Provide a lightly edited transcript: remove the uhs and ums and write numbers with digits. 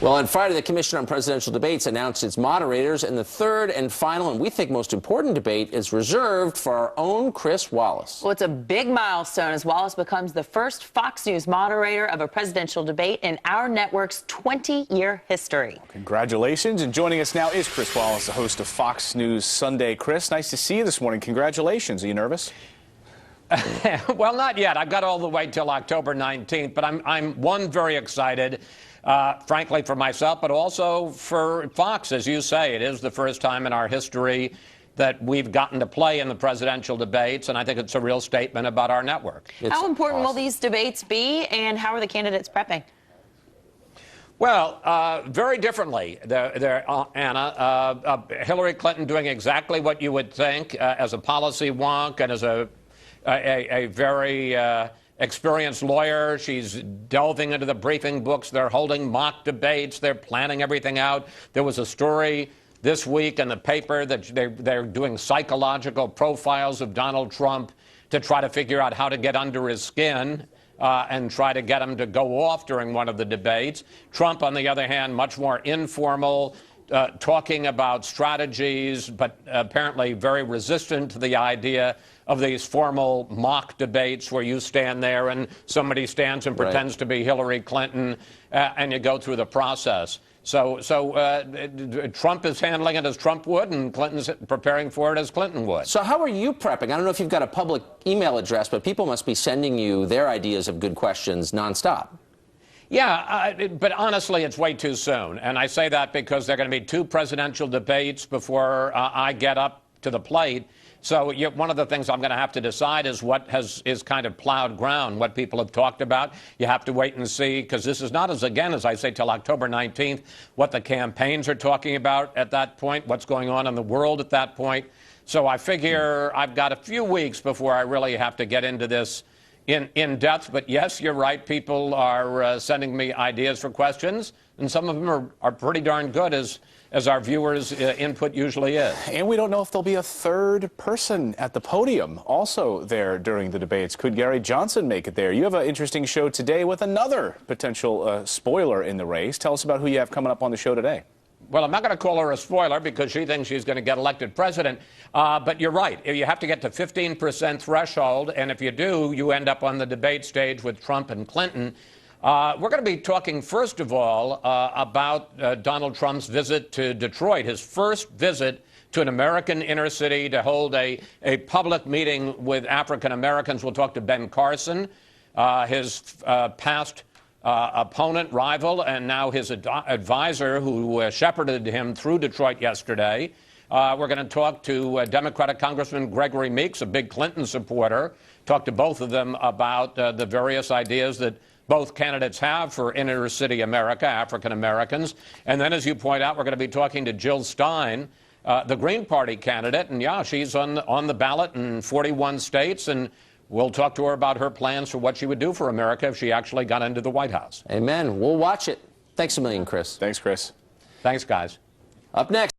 Well, on Friday, the Commission on Presidential Debates announced its moderators, and the third and final, and we think most important debate is reserved for our own Chris Wallace. Well, it's a big milestone as Wallace becomes the first Fox News moderator of a presidential debate in our network's 20-year history. Congratulations. And joining us now is Chris Wallace, the host of Fox News Sunday. Chris, nice to see you this morning. Congratulations. Are you nervous? Well, not yet. I've got all the way till October 19th, but I'm very excited, frankly, for myself, but also for Fox. As you say, it is the first time in our history that we've gotten to play in the presidential debates, and I think it's a real statement about our network. How important will these debates be, and how are the candidates prepping? Well, very differently, Anna. Hillary Clinton doing exactly what you would think as a policy wonk and as a very experienced lawyer. She's delving into the briefing books. They're holding mock debates. They're planning everything out. There was a story this week in the paper that they're doing psychological profiles of Donald Trump to try to figure out how to get under his skin and try to get him to go off during one of the debates. Trump, on the other hand, much more informal, talking about strategies, but apparently very resistant to the idea of these formal mock debates where you stand there and somebody stands and pretends to be Hillary Clinton and you go through the process. So Trump is handling it as Trump would, and Clinton's preparing for it as Clinton would. So how are you prepping? I don't know if you've got a public email address, but people must be sending you their ideas of good questions nonstop. Yeah, but honestly, it's way too soon. And I say that because there are going to be two presidential debates before I get up to the plate. So one of the things I'm going to have to decide is what is kind of plowed ground, what people have talked about. You have to wait and see, because this is not, as I say, till October 19th, what the campaigns are talking about at that point, what's going on in the world at that point. So I figure I've got a few weeks before I really have to get into this in depth. But yes, you're right. People are sending me ideas for questions, and some of them are pretty darn good, as our viewers' input usually is. And we don't know if there'll be a third person at the podium also there during the debates. Could Gary Johnson make it there? You have an interesting show today with another potential spoiler in the race. Tell us about who you have coming up on the show today. Well, I'm not going to call her a spoiler because she thinks she's going to get elected president. But you're right. You have to get to 15% threshold. And if you do, you end up on the debate stage with Trump and Clinton. We're going to be talking, first of all, about Donald Trump's visit to Detroit, his first visit to an American inner city to hold a public meeting with African Americans. We'll talk to Ben Carson, his past opponent, rival, and now his advisor who shepherded him through Detroit yesterday. We're going to talk to Democratic Congressman Gregory Meeks, a big Clinton supporter, talk to both of them about the various ideas that both candidates have for inner city America, African Americans. And then, as you point out, we're going to be talking to Jill Stein, the Green Party candidate. And yeah, she's on the ballot in 41 states. And we'll talk to her about her plans for what she would do for America if she actually got into the White House. Amen. We'll watch it. Thanks a million, Chris. Thanks, Chris. Thanks, guys. Up next.